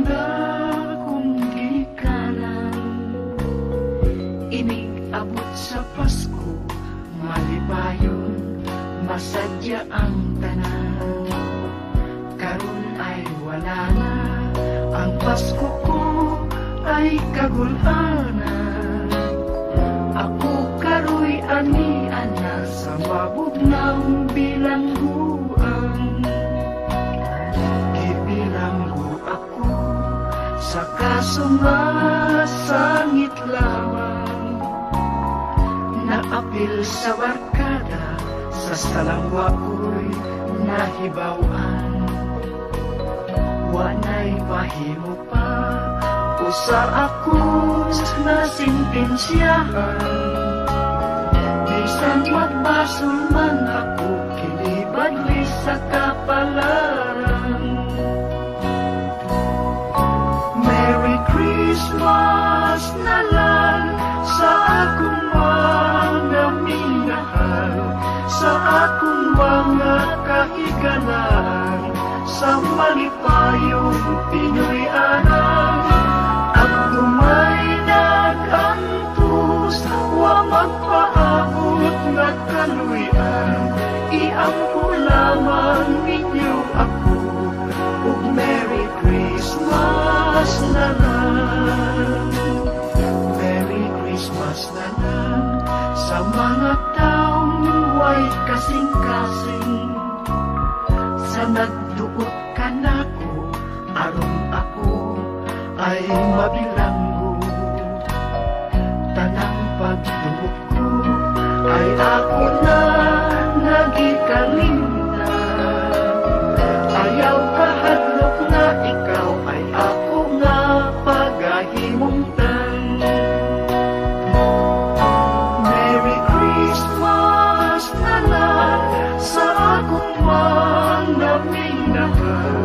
na kung gikanan, inig-abot sa Pasko, malipayon, masadya ang tanan. Karon ay wala na, ang Pasko ko ay kagulanan. Ako karoy ani-ana sa mabugnaw bilangguan. Gibilanggo ako sa kasungasangit lamang, naapil sa barkada, sa salangwa ko'y nahibawan. Wanay mahimo pa usa ako na sintensyahan. Bisan magbasol man ako, kinibadli sa kapalaran. Merry Christmas na lang sa akong mga minahal, sa akong mga kahigalan, sa malipayong Pinoy anang. Ako may nag-antos, wa magpaabot na kaluyan. Iampo lamang ninyo ako, ug Merry Christmas na lang. Merry Christmas na lang sa mga taong way kasing-kasing, sa nagduot ka nako, aron ako ay mabilanggo. Tanang pagduot ko ay ako na nagikalimtan. Ayaw kahadlok na ikaw ay ako nga pagahimungtan. Merry Christmas na lang sa akong mga minahal,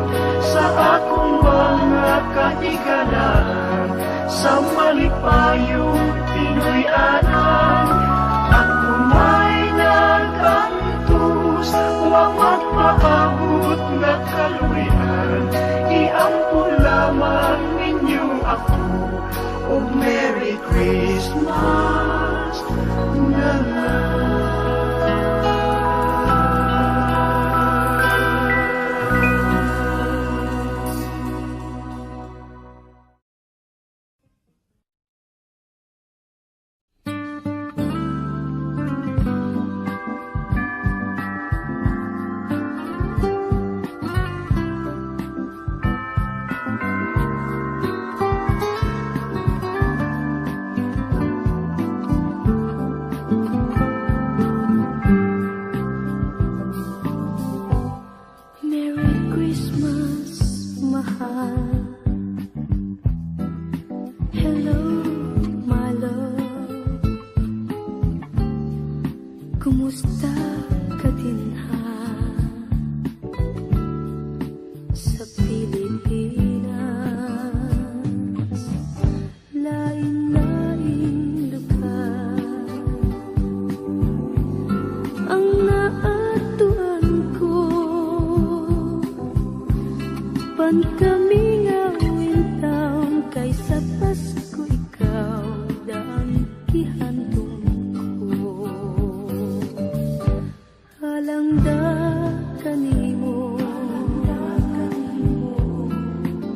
sa akong mga kahigalan, sa malipayong Pinoy anang. Ako may nag-antos, wa magpaabot na kaluyan. Iampo lamang ninyo ako, ug Merry Christmas na lang. Kumusta ka din ha sa Pilipinas? Lain-lain lugar ang naatuan ko, pan kami ngawin taon kaysa Pasko ikaw daan kihandong ko. Halangda kanimo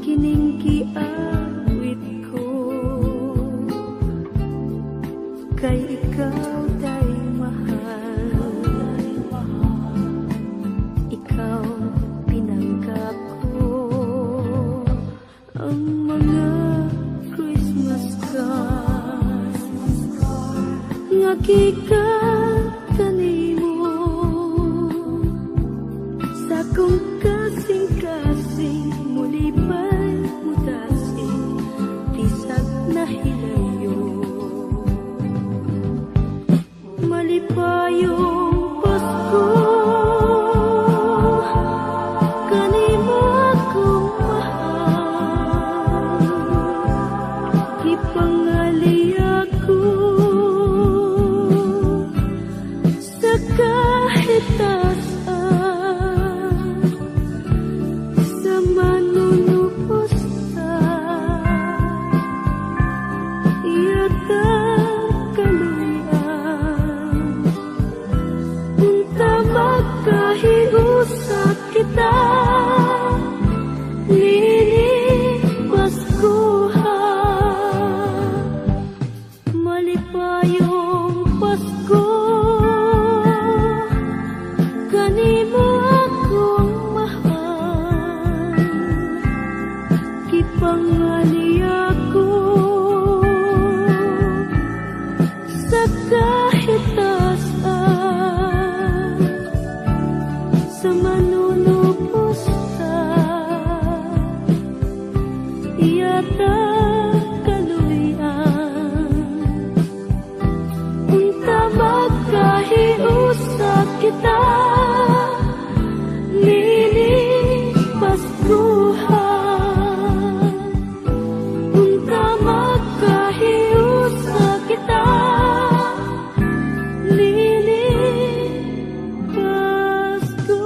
kining giawit ko, kay ikaw day mahal, ikaw pinanggap ko. Ang mga Christmas cards nga gikan kanimo, sa kong kasing-kasing muli ba'y mutasing tisag na hilayo. Malipayong Pasko, kanimo akong mahal, ipangali ako ta kaluyan. Unta magkahiusa kita, nini Paskuhan. Unta magkahiusa kita, nini Paskuhan.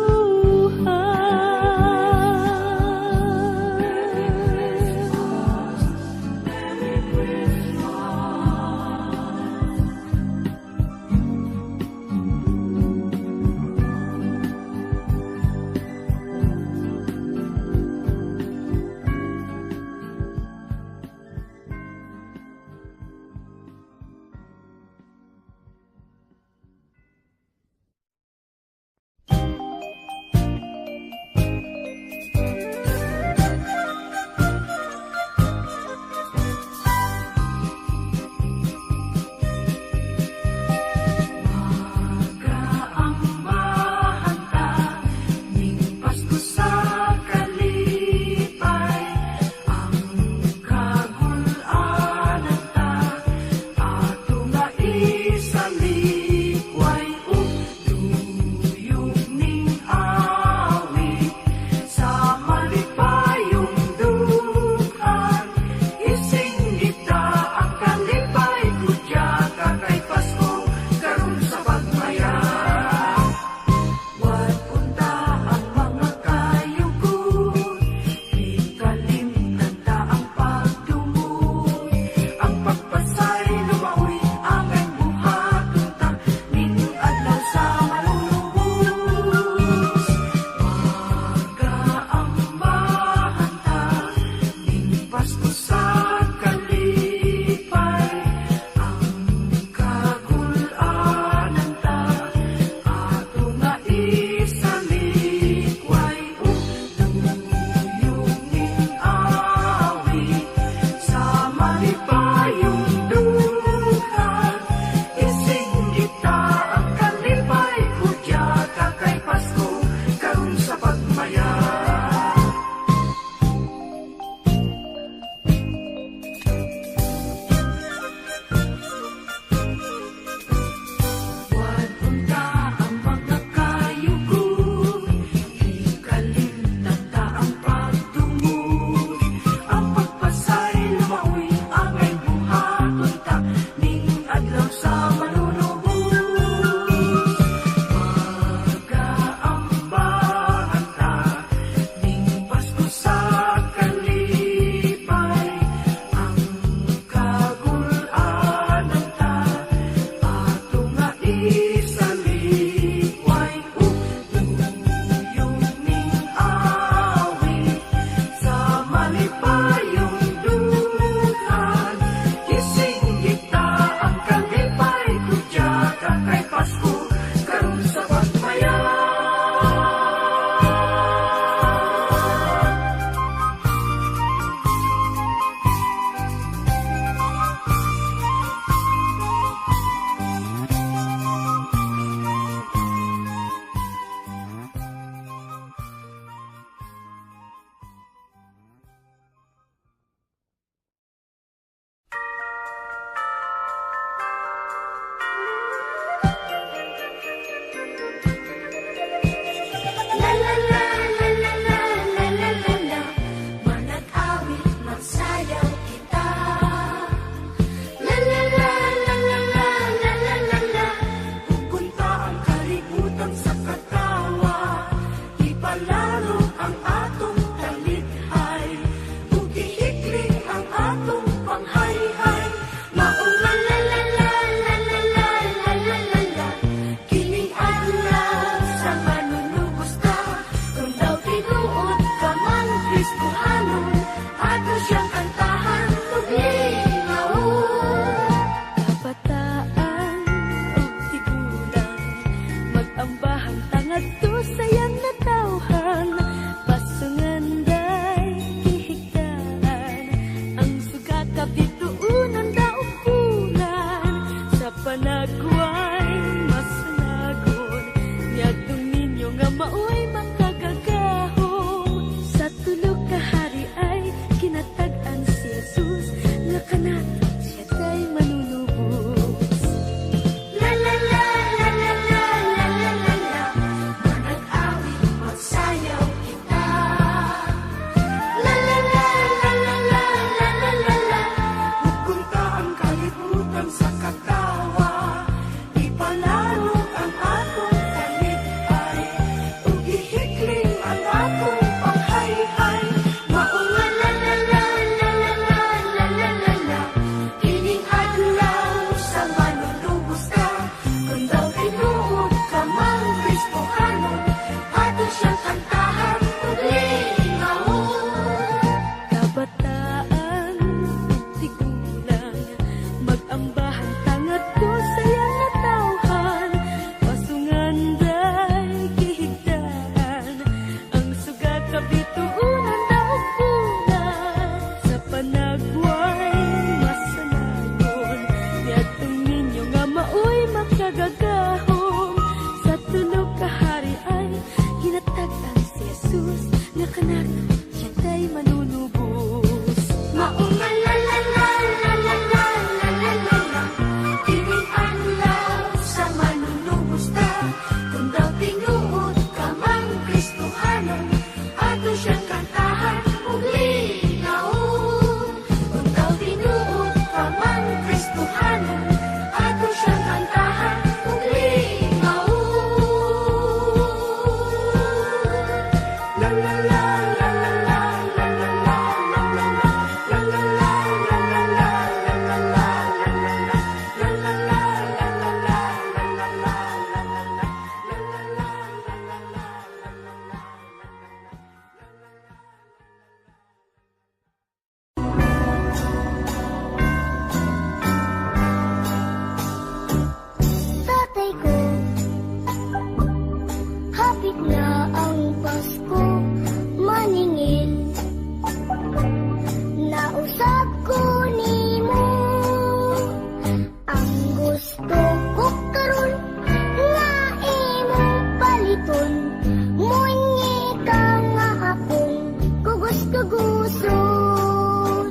puson.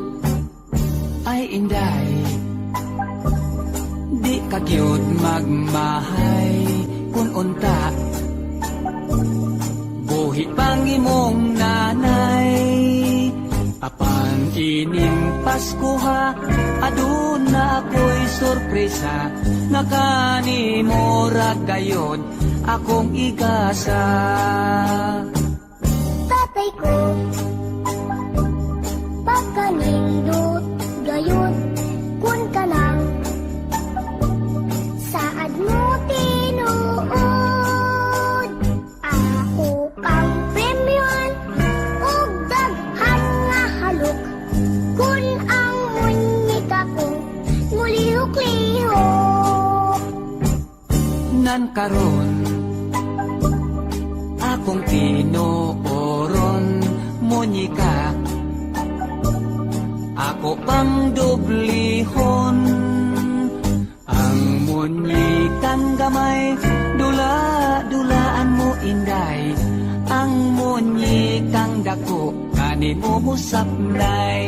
Ay inday, di ka gyud magmahay kun unta buhi pang imong nanay. Apan ining Pasko ha, aduna ako'y sorpresa, nga kanimo ra gayod akong igasa. Tatay ko, pagkanindot gayon kun ka lang saad mo tinuod. Ako pang premyon ug daghan nga halok kun ang munyika ko mulihok-lihok. Nan karon akong tinooron munyika, ako pang dublihon. Ang munyikang gamay, dula-dulaan mo inday. Ang munyikang dako, kanimo musapnay.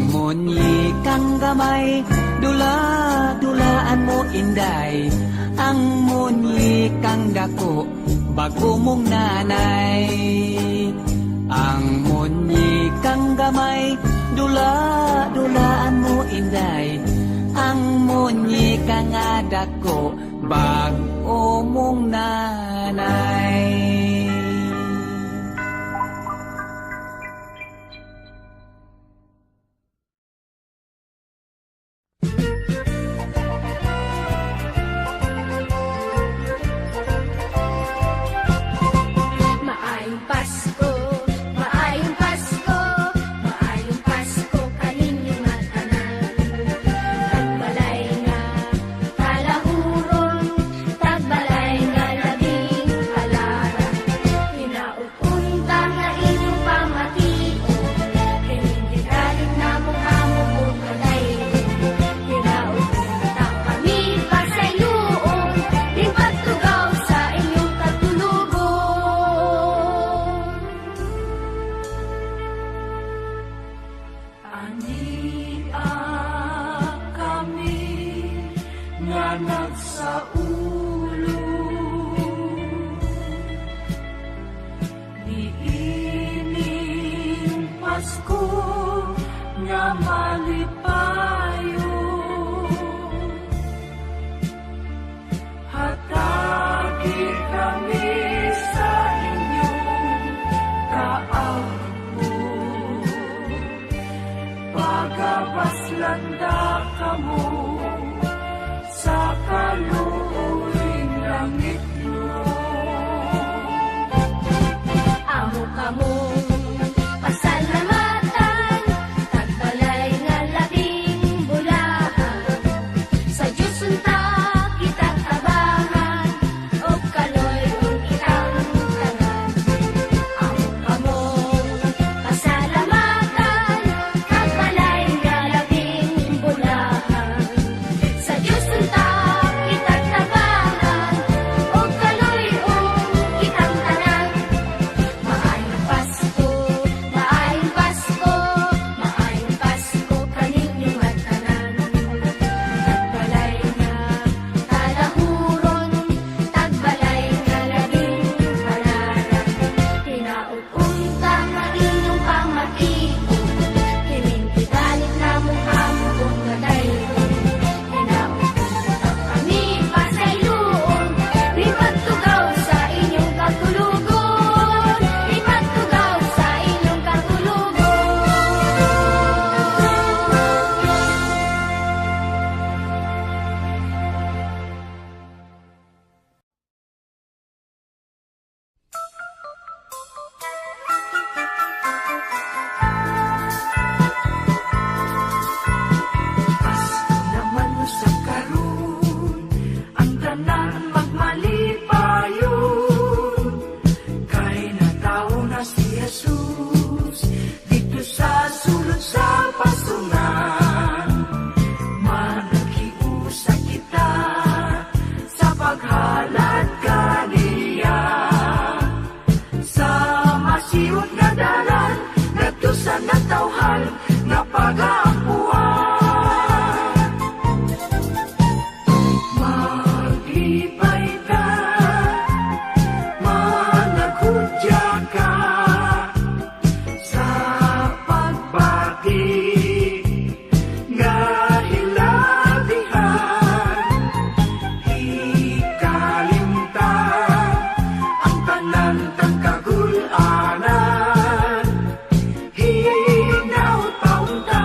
Munyikang gamay, dula-dulaan mo inday. Ang munyikang dako, bago mong nanay. Ang munyikang gamay, dula-dulaan mo inday. Ang munyikang dako, bago mong nanay. Maayong Pasko, maayong Pasko, maayong Pasko kaninyong mga tanan. Tagbalay nga kalahuron, tagbalay nga labing halaran. Hinaupunta nga inyong pamation, kinindigalit na mukha-mo po kadayon. Hinaupunta kami pa sa inyong, di pagtugaw sa inyong katulugon. Ania kami nga nagsaulo, niining Pasko nga malipayo. Hatagi kami sa inyong kaagpo, pagabaslanda kamo sa kaluoying langit mo. Amo kamong pasalamatan, tagbalay nga labing bulahan. Sa Diyos unta kita tabangan, o kaloy kung itang tanan. Amo kamong pasalamatan, tagbalay nga labing bulahan. Sa Diyos unta kita tabangan, o kaloy kung itang tanan. Maayong Pasko, maayong Pasko, maayong Pasko kaninyong mga tanan. Tagbalay nga kalahuron, tagbalay nga labing halaran. Hinaupunta nga inyong pamation, kinindigalit na mukha-mo kung kadayon. Hinaupunta kami pa sa iluon, di pagtugaw sa inyong katulugon. Di pagtugaw sa inyong katulugon. Pasko naman mo sa karon, ang tanan magmalipayon. Kay natawo na si Jesus dito sa sulod sa pasungan. Manakiusa kita sa paghalad kaniya, sa masiot nga dalan ngadto sa natawhan nga pag-aapuan. Maglipay ka, managhudya ka sa pagbati nga hilabihan. Ikalimtan ang tanan kang kagulanan. Hinaw taunta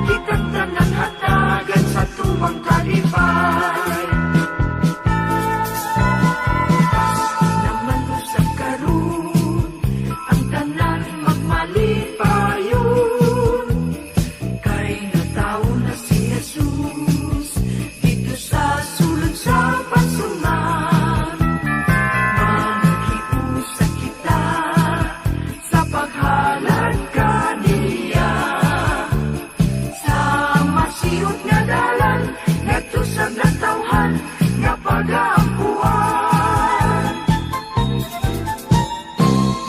kitang tanan hatagan sa tumang kalipay. Naman usap karon ang tanan magmalipayon, kay nataw na si Jesus dito sa sulod sa pasungan. Manakiusa kita sa paghalad kaniya, sa masiot nga dalan ngadto sa natawhan nga pag-aapuan.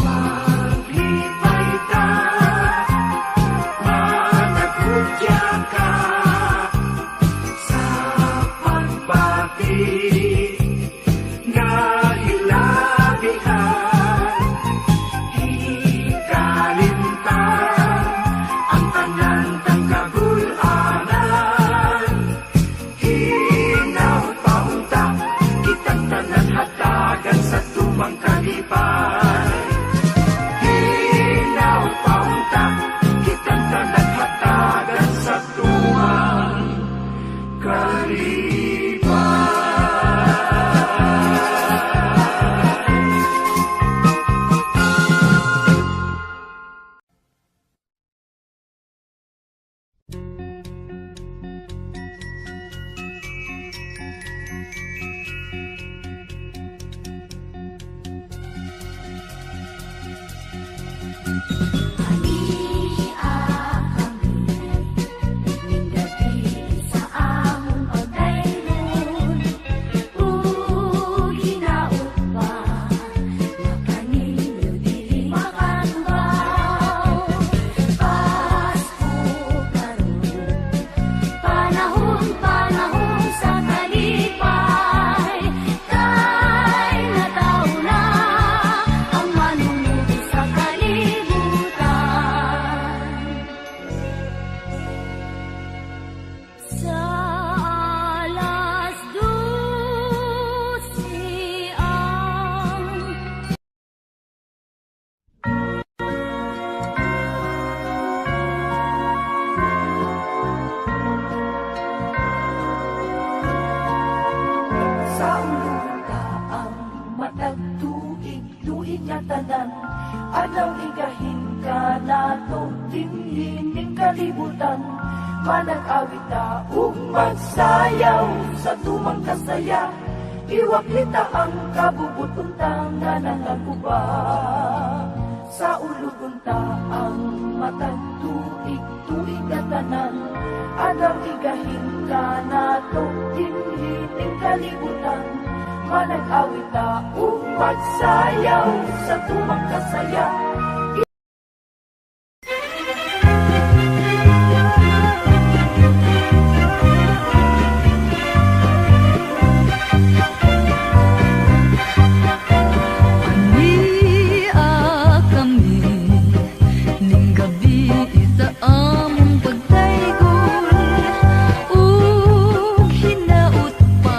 Maglipay ka, managhudya ka sa pagbati nga hilabihan. Ikalimtan ang tanan kang kagulanan. Hinaw paunta kitang tanan hatagan sa tumang kalipay. Hinaw paunta kitang tanan hatagan sa tumang kalipay. Sa among pagdayron, ug hinaot pa nga kaninyo dili makatubaw. Pasko karon, panahon sa kalipay, kay nataw na ang manunod sa kalibutan. Sa alas 12 ang Sa ulunta ang matag tuig, luig nga tanan, anaw igahin ka nato dinhining kalibutan. Manag-awit ta ug magsayaw sa tumang kasaya, iwaklita ang kabubutuntan nga nangaguba. Sa ulugunta ang matag tuig, tuig nga tanan, anaw igahin ka nato dinhining kalibutan. Manag-awit ta ug magsayaw sa tumang kasaya, Ania kami ning gabi sa among pagtaygon, ug hinaot pa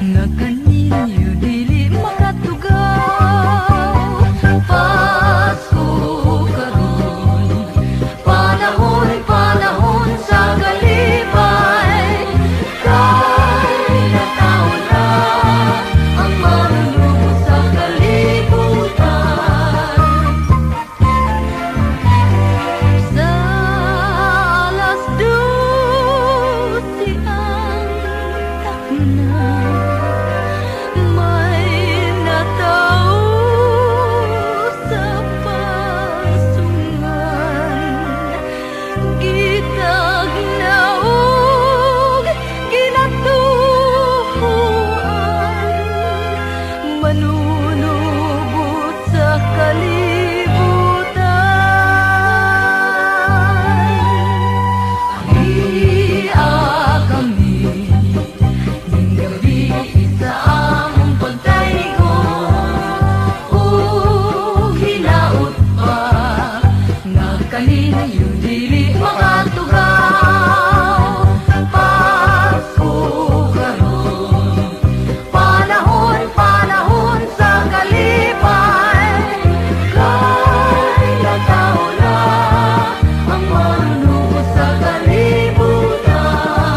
nga kaninyo dili makatugaw. Pasko karon, panahon sa kalipay, kay nataw na ang manunod sa kalibutan. Sa kanina yung dili makatugaw. Pasko karon, panahon, panahon sa kalipay. Kay nataw na ang manunubos sa kalibutan.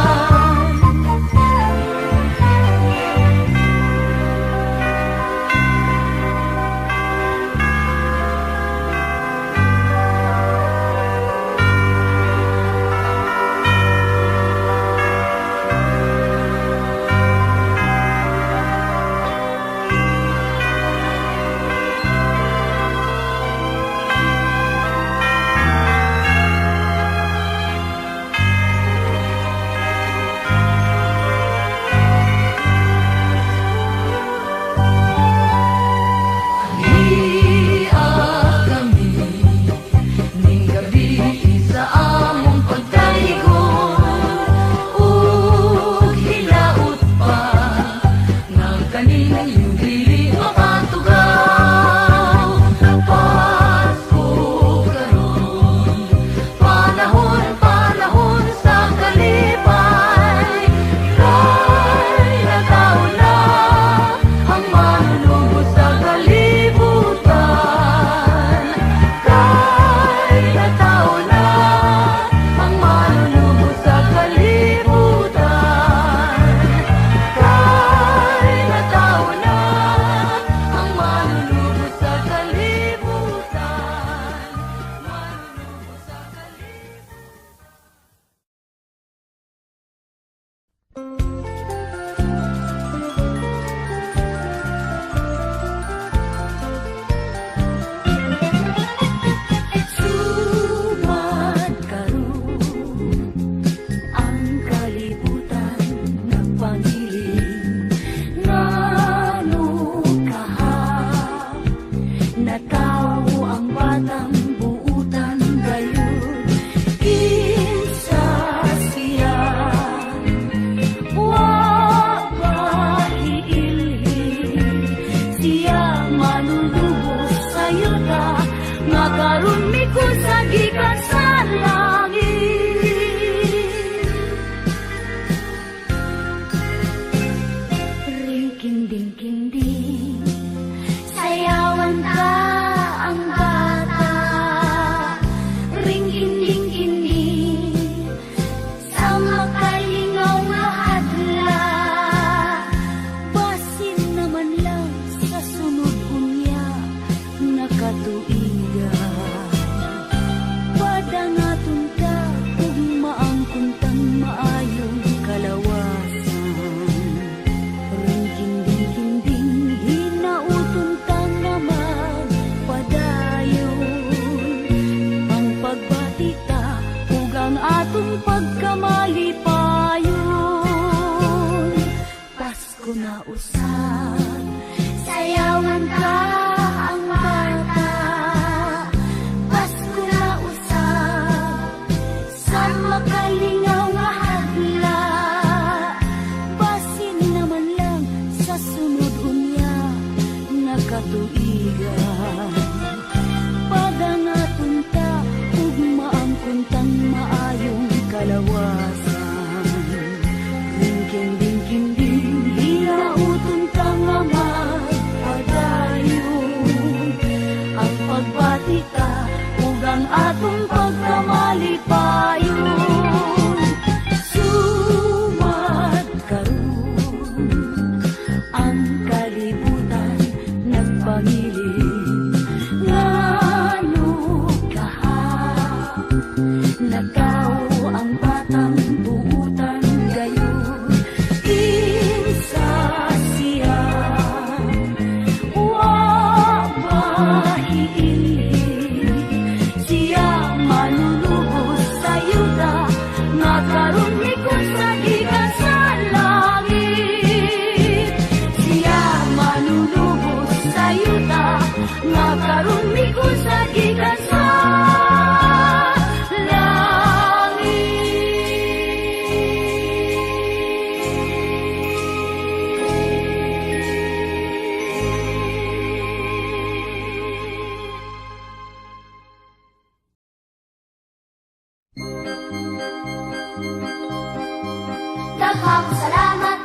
Daghang salamat,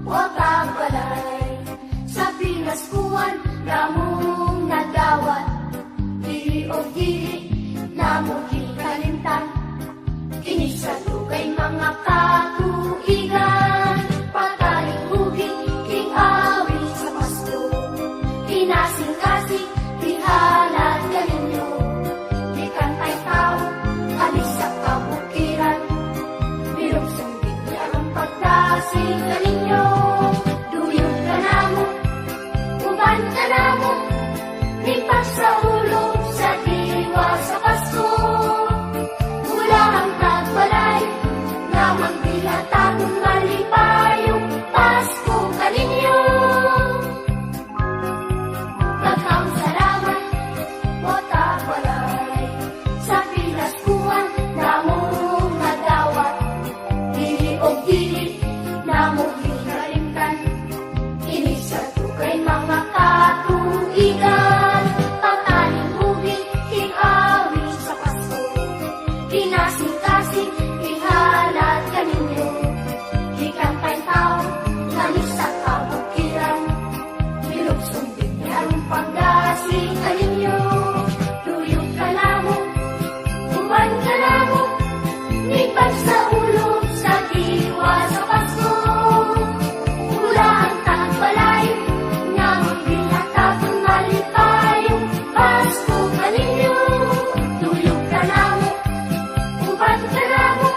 huwag kang balay. Sa pinaskuhan, namong nagawat. Dili o dili, namong hikalimtan. Kini sa lugay mga katuigan. Pataling huging, king awi sa Pasko. Kinasing-kasing, tihalan galinyo. Di kantay tao, alis sa kabukiran. Bilugsong bigyan ang pagdasing galinyo. Duyog ka na mo, uban ka na mo. Lipas sa ulo, sa diwa sa Pasko. Mula ang tagbalay, namang bilatang malipayong Pasko galinyo. Daghang salamat, o tagbalay. Sa pinaskuhan, namong nagawat. Dili o dili, namong hinalimtan. Kini sa tugay mga katuigan. Pataling huging, king awi sa Pasko. Kinasing-kasing, ihalat ganinyo. Di kantay tao, lalis sa kabukiran. Bilugsong bigyan pagdasing ganinyo. Duyog ka na mo, uban ka na mo. Lipas sa ulo, sa diwa sa Pasko. Mula ang tagbalay, namang bilatang malipayong Pasko ganinyo. Duyog ka na mo, uban ka na mo.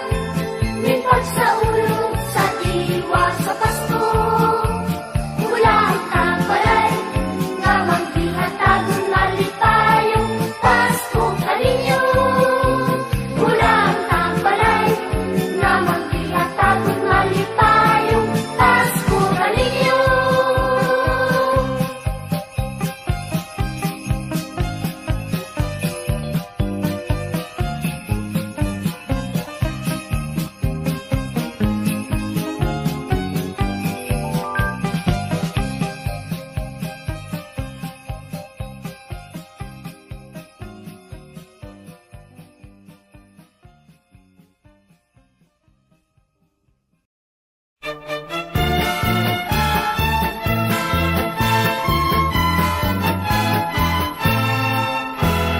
Lipas sa ulo, sa diwa sa Pasko. Mula ang tagbalay, namang bilatang malipayong Pasko ganinyo. Mula ang tagbalay, namang bilatang malipayong Pasko ganinyo.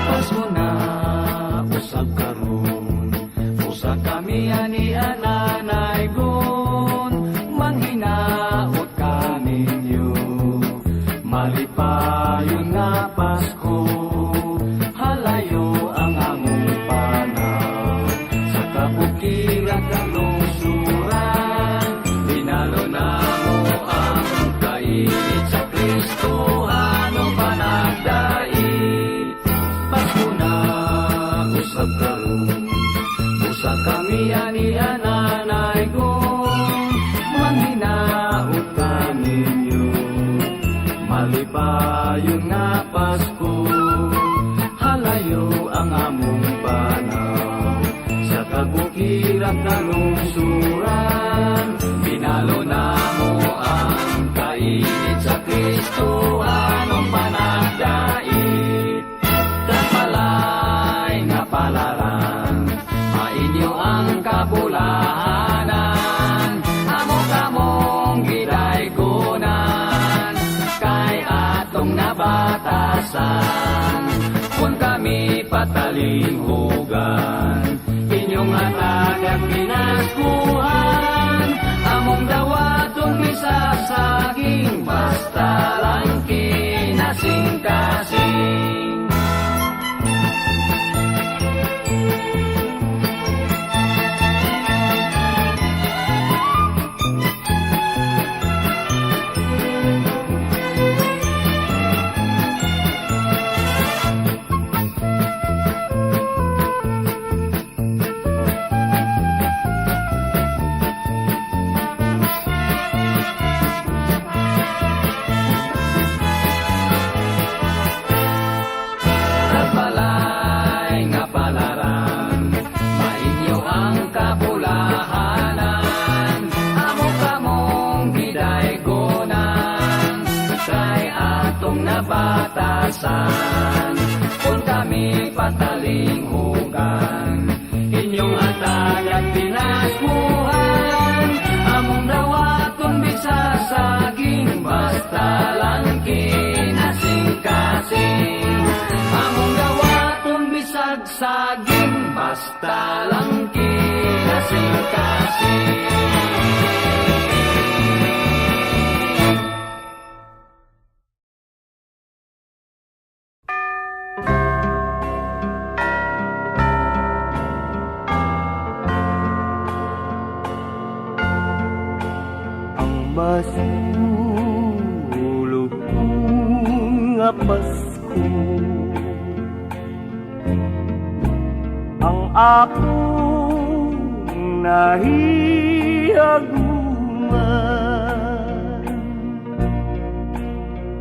Pasko na usab karon, usa kami ani ananay gon, manghinaot kaninyo. Malipayon nga Pasko, halayo ang among panaw. Sa kabukiran kang lungsuran, pinalo na mo ang kainit sa Kristo, anong panagdait. Pasko na usab karon, usa kami ani ananay gon, manghinaot kaninyo. Malipayon nga Pasko, halayo ang among panaw. Sa kabukiran kalungsuran, pinalo na mo ang kainit sa Kristo, anong panagdait. Kapalay nga palaran, mainyo ang kabulahanan. Amo-kamong gidaygonan, kay atong nabatasan. Kung kami patalinghugan, inyong hatag ang pinaskuhan. Among dawatong misasaging, basta lang kinasing-kasing. batasan. Kung kami patalinghugan, inyong atag at pinasmuhan, kasing among gawa tumbisag saging basta lang kinasing-kasing. Masulog nga Pasko ang akong nahihaguman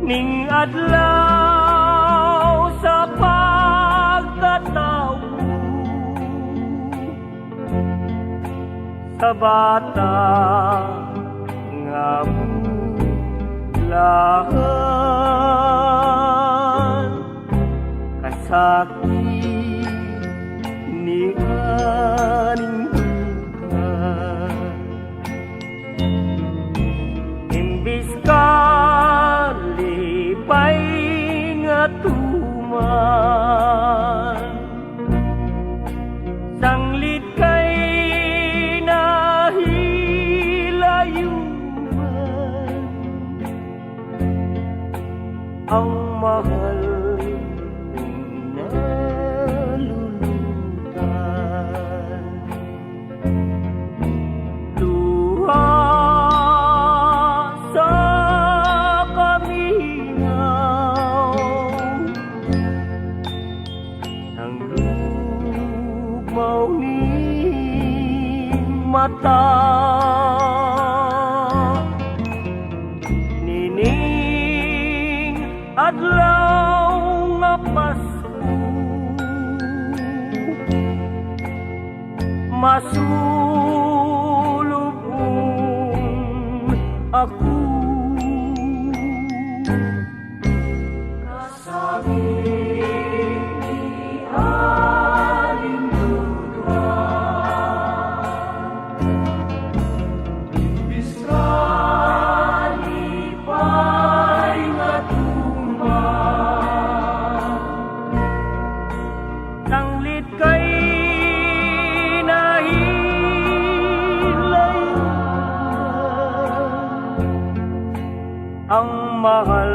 ning adlaw sa pagkatao sa bata nga bulahan kasakit ni aning buhay imbis ka lipay nga tuman sanglit kay ang mahal kong nalulutan luha sa kamingaw ng lugmaw ni mata adlaw nga Pasko masulubong ako kasabing ni aling dudwa imbis ka lipay nga sanglit kay nahilay ang mahal